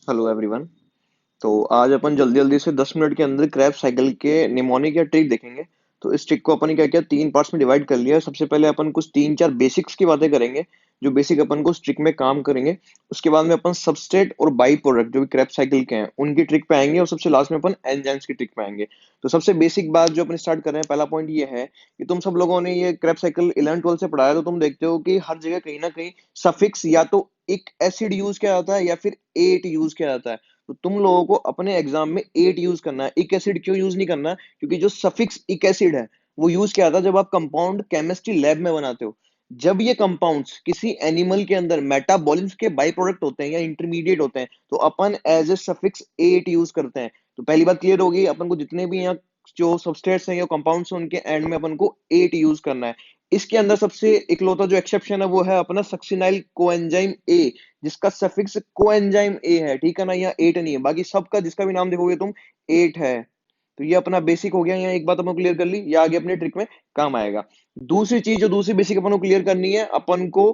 Hello everyone. तो आज अपन जल्दी जल्दी से 10 मिनट के अंदर क्रैब्स साइकिल के निमोनिक या ट्रिक देखेंगे। तो इस ट्रिक को अपन ने क्या किया, 3 पार्ट्स में डिवाइड कर लिया। सबसे पहले अपन कुछ 3 4 बेसिक्स की बातें करेंगे, जो बेसिक अपन को उस ट्रिक में काम करेंगे। उसके बाद में अपन सबस्ट्रेट और बाई प्रोडक्ट जो भी क्रैब साइकिल के हैं उनकी ट्रिक पे आएंगे, और सबसे लास्ट में अपन एंजाइम्स की ट्रिक पे आएंगे। तो सबसे बेसिक बात जो अपन स्टार्ट कर रहे हैं, पहला पॉइंट ये है कि तुम सब लोगों ने ये क्रैब साइकिल 11 12 से पढ़ा है, तो तुम देखते हो कि हर जगह कहीं ना कहीं सफिक्स या तो एक एसिड यूज किया जाता है या फिर एट यूज किया जाता है। तो तुम लोगों को अपने एग्जाम में एट यूज करना है, इक एसिड क्यों यूज नहीं करना? क्योंकि जो सफिक्स इक एसिड है वो यूज किया था जब आप कंपाउंड केमिस्ट्री लैब में बनाते हो। जब ये कंपाउंड्स किसी एनिमल के अंदर मेटाबॉलिज्म के बाई प्रोडक्ट होते हैं या इंटरमीडिएट होते हैं, तो अपन as a suffix ate use करते हैं। तो पहली बात क्लियर होगी, अपन को जितने भी यहाँ जो सबस्ट्रेट्स हैं या कंपाउंड्स हैं उनके एंड में अपन को एट यूज करना है। इसके अंदर सबसे इकलौता जो एक्सेप्शन है वो है अपना सक्सिनाइल कोएंजाइम ए, जिसका सफिक्स कोएंजाइम ए है, ठीक है ना। यहाँ एट नहीं है, बाकी सबका जिसका भी नाम देखोगे तुम एट है। तो ये अपना बेसिक हो गया, यहाँ एक बात अपन क्लियर कर ली, ये आगे अपने ट्रिक में काम आएगा। दूसरी चीज जो दूसरी बेसिक अपन को क्लियर करनी है, अपन को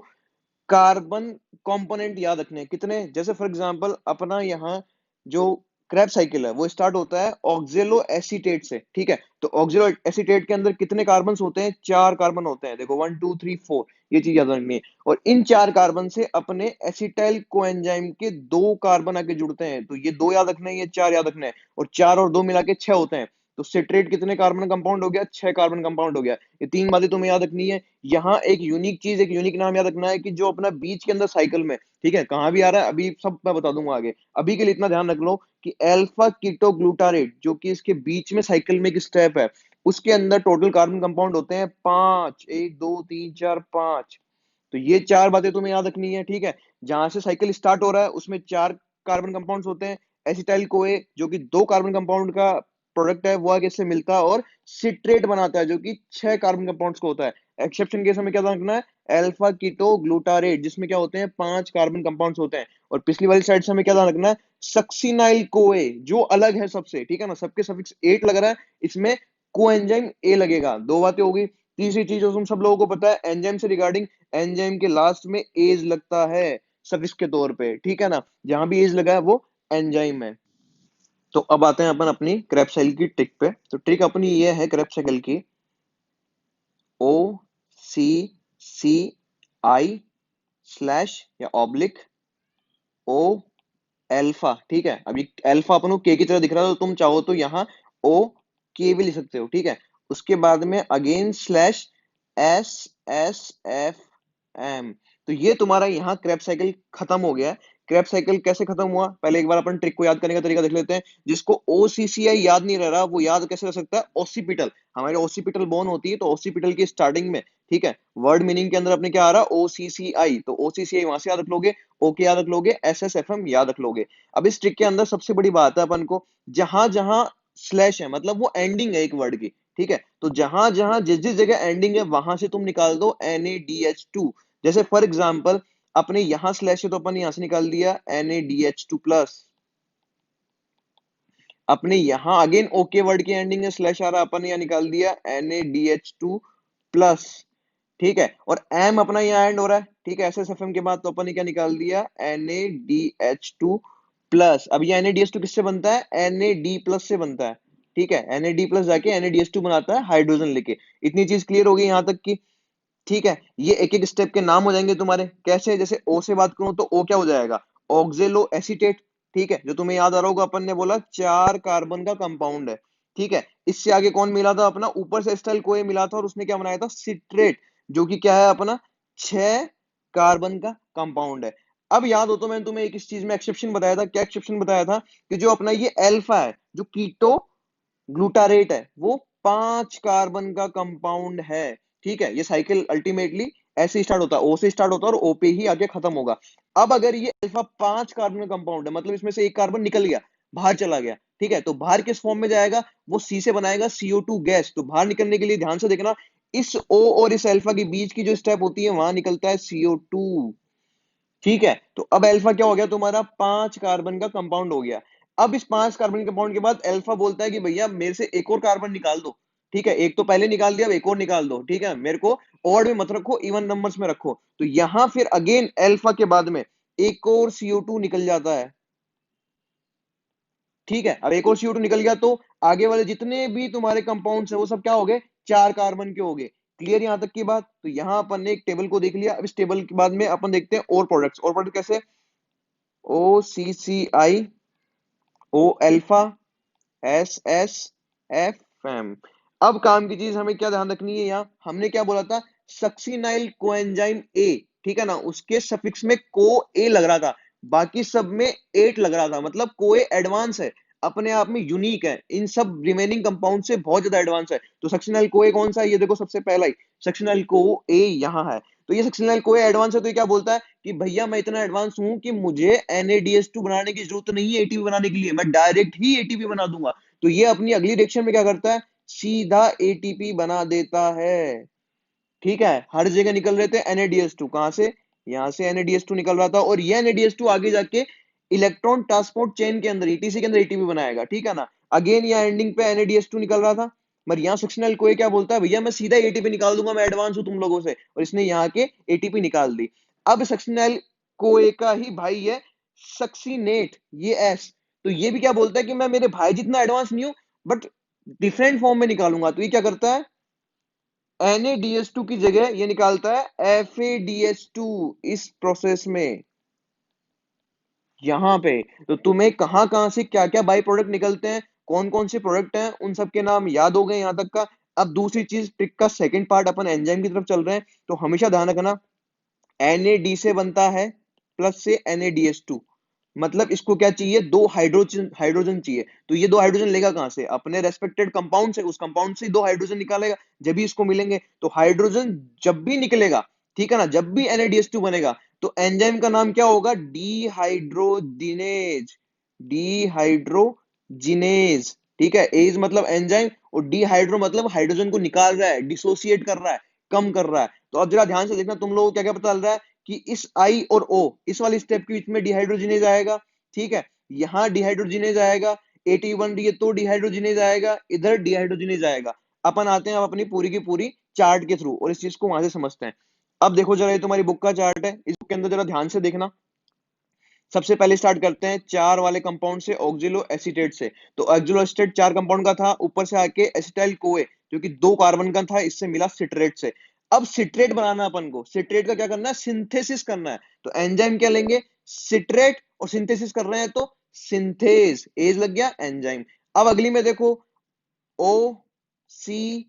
कार्बन कंपोनेंट याद रखने हैं कितने। जैसे फॉर एग्जांपल अपना यहाँ जो क्रैब साइकिल है वो स्टार्ट होता है ऑक्जेलो एसीटेट से, ठीक है। तो ऑक्जेलो एसीटेट के अंदर कितने कार्बन होते हैं? 4 कार्बन होते हैं। देखो 1 2 3 4, ये चीज याद रखनी है। और इन 4 कार्बन से अपने एसिटाइल कोएंजाइम के 2 कार्बन आके जुड़ते हैं, तो ये 2 याद रखने हैं, ये 4 याद रखने हैं। और 4 और 2 मिला के 6 होते हैं। तो सिट्रेट कितने कार्बन कंपाउंड हो गया? 6 कार्बन कंपाउंड हो गया। ये 3 बातें तुम्हें याद रखनी है। यहाँ एक यूनिक चीज, एक यूनिक नाम याद रखना है कि जो अपना बीच के अंदर साइकिल में, ठीक है, कहाँ भी आ रहा है अभी सब मैं बता दूंगा आगे। अभी के लिए इतना ध्यान रख लो कि अल्फा कीटोग्लूटारेट जो कि इसके बीच में साइकिल में एक स्टेप है, उसके अंदर टोटल कार्बन कंपाउंड होते हैं 5, 1 2 3 4 5। तो ये 4 बातें तुम्हें याद रखनी है, ठीक है। जहां से साइकिल स्टार्ट हो रहा है उसमें 4 कार्बन कंपाउंड होते हैं। एसिटाइल कोए जो कि 2 कार्बन कंपाउंड का प्रोडक्ट है, वो आगे से मिलता है और सिट्रेट बनाता है जो कि 6 कार्बन कंपाउंड्स को होता है। एक्सेप्शन केस में क्या ध्यान रखना है? अल्फा कीटो ग्लूटारेट जिसमें क्या होते हैं? 5 कार्बन कंपाउंड्स होते हैं। और पिछली वाली साइड से हमें क्या ध्यान रखना है? सक्सिनाइल कोए जो अलग है सबसे, ठीक है ना। सबके सफिक्स 8 लग रहा है, इसमें कोएंजाइम ए लगेगा। 2 बातें होगी। तीसरी चीज जो तुम सब लोगों को पता है एंजाइम से रिगार्डिंग, एंजाइम के लास्ट में एज लगता है सफिक्स के तौर पे, ठीक है ना। जहां भी एज लगा है वो एंजाइम है। तो अब आते हैं अपन अपनी क्रैब साइकिल की ट्रिक पे। तो ट्रिक अपनी ये है क्रैब साइकिल की, ओ सी सी आई स्लैश या ऑब्लिक ओ एल्फा, ठीक है। अभी एल्फा अपन को के की तरह दिख रहा है, तो तुम चाहो तो यहाँ ओ के भी लिख सकते हो, ठीक है। उसके बाद में again slash S S F M. तो ये तुम्हारा यहाँ क्रैब साइकिल खत्म हो गया है। क्रैब साइकिल कैसे खत्म हुआ, पहले एक बार अपन ट्रिक को याद करने का तरीका देख लेते हैं। जिसको ओसीसीआई याद नहीं रह रहा वो याद कैसे रह सकता है? ओसीपिटल। हमारे ओसीपिटल बोन होती है, तो ओसीपिटल की स्टार्टिंग में, ठीक है, वर्ड मीनिंग के अंदर अपने क्या आ रहा है? ओसीसीआई। तो ओसीसीआई वहां से याद रख लोगे, ओके याद रख लोगे, एस एस एफ एम याद रख लोगे। अब इस ट्रिक के अंदर सबसे बड़ी बात है अपन को, जहां जहां स्लैश है मतलब वो एंडिंग है एक वर्ड की, ठीक है। तो जहां जहां जिस जिस जगह एंडिंग है वहां से तुम निकाल दो NaDH2। जैसे फॉर एग्जाम्पल अपने यहां स्लैश है तो अपन यहां से निकाल दिया NaDH2 प्लस। अपने यहां अगेन ओके वर्ड की एंडिंग है, स्लैश आ रहा, अपन यहां निकाल दिया NaDH2 प्लस, ठीक है। और एम अपना यहाँ एंड हो रहा है, ठीक है, SSFM के बाद, तो अपन ने क्या निकाल दिया? NaDH2 plus. अब ये NaDH2 किससे बनता है? NaD प्लस से बनता है, ठीक है। NaD प्लस जाके NaDH2 बनाता है हाइड्रोजन लेके। इतनी चीज क्लियर हो गई यहाँ तक की, ठीक है। ये एक एक स्टेप के नाम हो जाएंगे तुम्हारे। कैसे? जैसे ओ से बात करूं तो ओ क्या हो जाएगा? ऑक्जेलो एसीटेट, ठीक है, जो तुम्हें याद आ रहा होगा अपन ने बोला 4 कार्बन का कंपाउंड है, ठीक है। इससे आगे कौन मिला था अपना? ऊपर से एस्टाइल कोए मिला था और उसने क्या बनाया था? सिट्रेट, जो कि क्या है अपना? 6 कार्बन का कंपाउंड है। अब याद हो तो मैंने तुम्हें एक इस चीज में एक्सेप्शन बताया था। क्या एक्सेप्शन बताया था? कि जो अपना ये अल्फा है, जो कीटो ग्लूटारेट है, वो 5 कार्बन का कंपाउंड है, ठीक है। ये साइकिल अल्टीमेटली ऐसे स्टार्ट होता है, ओ से स्टार्ट होता है और ओ पे ही आके खत्म होगा। अब अगर ये अल्फा 5 कार्बन का कंपाउंड है, मतलब इसमें से एक कार्बन निकल गया, बाहर चला गया, ठीक है, तो बाहर किस फॉर्म में जाएगा? वो सी से बनाएगा CO2 गैस। तो बाहर निकलने के लिए ध्यान से देखना, इस ओ और इस अल्फा के बीच की जो स्टेप होती है वहां निकलता है CO2, ठीक है। तो अब अल्फा क्या हो गया तुम्हारा? 5 कार्बन का कंपाउंड हो गया। अब इस 5 कार्बन कंपाउंड के बाद अल्फा बोलता है कि भैया मेरे से एक और कार्बन निकाल दो, ठीक है। एक तो पहले निकाल दिया, अब एक और निकाल दो, ठीक है। मेरे को ऑड में मत रखो, इवन नंबर्स में रखो। तो यहां फिर अगेन अल्फा के बाद में एक और CO2 निकल जाता है, ठीक है, अब एक और CO2 निकल गया तो आगे वाले जितने भी तुम्हारे कंपाउंड्स है वो सब क्या हो गए, 4 कार्बन के हो गए। क्लियर यहाँ तक की बात? तो यहाँ अपन ने एक टेबल को देख लिया। अब इस टेबल के बाद में अपन देखते हैं और प्रोडक्ट्स। और प्रोडक्ट कैसे, OCCI, O अल्फा, SSFM। अब काम की चीज हमें क्या ध्यान रखनी है, यहाँ हमने क्या बोला था, सक्सिनाइल कोएंजाइम ए, ठीक है ना, उसके सफिक्स में को ए लग रहा था, बाकी सब में एट लग रहा था, मतलब को ए एडवांस है, अपने आप में यूनिक है, इन सब रिमेनिंग कंपाउंड से बहुत ज्यादा एडवांस है। तो सक्सिनाइल को ए कौन सा है, ये देखो सबसे पहला ही सक्सिनाइल को ए यहाँ है। तो ये सक्सिनाइल को ए एडवांस है, तो ये क्या बोलता है कि भैया मैं इतना एडवांस हूं कि मुझे NADH2 बनाने की जरूरत नहीं है एटीपी बनाने के लिए, मैं डायरेक्ट ही एटीपी बना दूंगा। तो ये अपनी अगली रिएक्शन में क्या करता है, सीधा एटीपी बना देता है। ठीक है, हर जगह निकल रहे थे NADH2, कहां से, यहां से NADH2 निकल रहा था, और ये NADH2 आगे जाके इलेक्ट्रॉन ट्रांसपोर्ट चेन के अंदर ETC के अंदर एटीपी बनाएगा। ठीक है ना, अगेन यहाँ एंडिंग पे NADH2 निकल रहा था, मगर यहाँ सक्शनल को क्या बोलता है, भैया मैं सीधा एटीपी निकाल दूंगा, मैं एडवांस हूं तुम लोगों से, और इसने यहाँ के एटीपी निकाल दी। अब सक्शनल को का ही भाई है सक्सीनेट, ये एस, तो ये भी क्या बोलता है कि मैं मेरे भाई जितना एडवांस नहीं हूं, बट डिफरेंट फॉर्म में निकालूंगा। तो ये क्या करता है, NADH2 की जगह ये निकालता है FADH2 इस प्रोसेस में, यहां पे। तो तुम्हें कहां कहां से क्या क्या बाई प्रोडक्ट निकलते हैं, कौन कौन से प्रोडक्ट हैं, उन सब के नाम याद हो गए यहां तक का। अब दूसरी चीज, ट्रिक का सेकंड पार्ट, अपन एंजाइम की तरफ चल रहे हैं, तो हमेशा ध्यान रखना NAD से बनता है प्लस से NADH2, मतलब इसको क्या चाहिए, दो हाइड्रोजन, हाइड्रोजन चाहिए। तो ये दो हाइड्रोजन लेगा कहां से, अपने रेस्पेक्टेड कंपाउंड से, उस कंपाउंड से दो हाइड्रोजन निकालेगा, जब भी इसको मिलेंगे। तो हाइड्रोजन जब भी निकलेगा, ठीक है ना, जब भी NADH2 बनेगा, तो एंजाइम का नाम क्या होगा, डीहाइड्रोजिनेज, डीहाइड्रोजिनेज। ठीक है, एज मतलब एंजाइम, और डीहाइड्रो मतलब हाइड्रोजन को निकाल रहा है, डिसोसिएट कर रहा है, कम कर रहा है। तो अब जरा ध्यान से देखना, तुम लोगों को क्या क्या पता चल रहा है कि इस I और O, इस वाली स्टेप के बीच में डिहाइड्रोजिनेज आएगा। ठीक है, यहाँ डिहाइड्रोजिनेज आएगा, AT बन रही है तो डिहाइड्रोजिनेज आएगा, इधर डिहाइड्रोजिनेज आएगा। अपन आते हैं अब अपनी पूरी की पूरी चार्ट के थ्रू, और इस चीज को वहां से समझते हैं। अब देखो जरा, ये तुम्हारी बुक का चार्ट है, इस बुक के अंदर जरा ध्यान से देखना। सबसे पहले स्टार्ट करते हैं चार वाले कंपाउंड से, ऑक्सिलो एसीटेट से। तो ऑक्सिलो एसीटेट चार कंपाउंड का था, ऊपर से आके एसिटाइल कोए जो कि 2 कार्बन का था, इससे मिला सिट्रेट से। अब सिट्रेट बनाना अपन को, सिट्रेट का क्या करना है, सिंथेसिस करना है। तो एंजाइम क्या लेंगे, सिट्रेट, और सिंथेसिस कर रहे हैं तो सिंथेज, एज लग गया एंजाइम। अब अगली में देखो, O C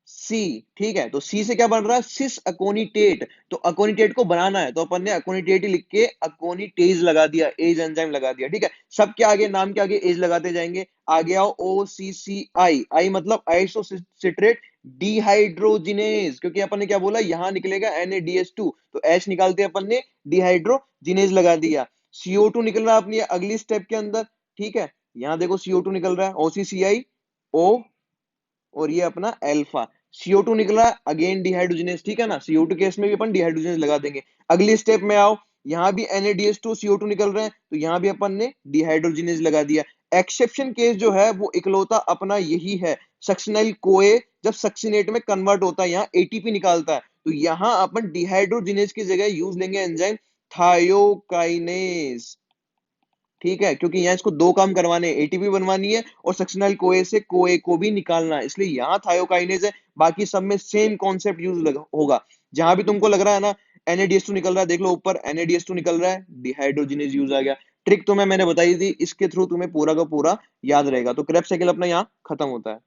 C, ठीक है, तो सी से क्या बन रहा है, सिस अकोनिटेट। तो अकोनिटेट को बनाना है, तो अपन ने अकोनिटेट ही लिख के अकोनिटेज लगा दिया, एज एंजाइम लगा दिया। ठीक है, सबके आगे, नाम के आगे एज लगाते जाएंगे। आगे आओ, OCCI, आई मतलब आइसोसिट्रेट डिहाइड्रोजिनेज, क्योंकि अपन ने क्या बोला, यहां निकलेगा NADH2, तो H निकालते अपन ने, डिहाइड्रोजिनेज लगा दिया। CO2 निकल रहा है अपनी अगली स्टेप के अंदर। ठीक है, यहां देखो CO2 निकल रहा है, OCCI O, और ये अपना अल्फा। CO2 निकला, अगेन डिहाइड्रोजनेस। ठीक है ना, CO2 केस में भी अपन डिहाइड्रोजनेस लगा देंगे। अगली स्टेप में आओ, यहाँ भी NADH2 CO2 निकल रहे हैं, तो यहाँ भी अपन ने डिहाइड्रोजनेस लगा दिया। एक्सेप्शन केस जो है वो इकलौता अपना यही है, सक्सिनाइल कोए जब सक्सिनेट में कन्वर्ट होता है, यहाँ ATP निकालता है, तो यहाँ अपन डिहाइड्रोजनेस की जगह यूज लेंगे एंजाइम थायोकाइनेज। ठीक है, क्योंकि यहाँ इसको दो काम करवाने हैं, एटीपी बनवानी है और सक्शनल कोए से कोए को भी निकालना है, इसलिए यहाँ थायोकाइनेज है। बाकी सब में सेम कॉन्सेप्ट यूज होगा। जहां भी तुमको लग रहा है ना NADH2 निकल रहा है, देख लो ऊपर NADH2 निकल रहा है, डिहाइड्रोजिनेज यूज आ गया। ट्रिक तुम्हें मैंने बताई थी, इसके थ्रू तुम्हें पूरा का पूरा याद रहेगा। तो क्रेब्स साइकिल अपना यहाँ खत्म होता है।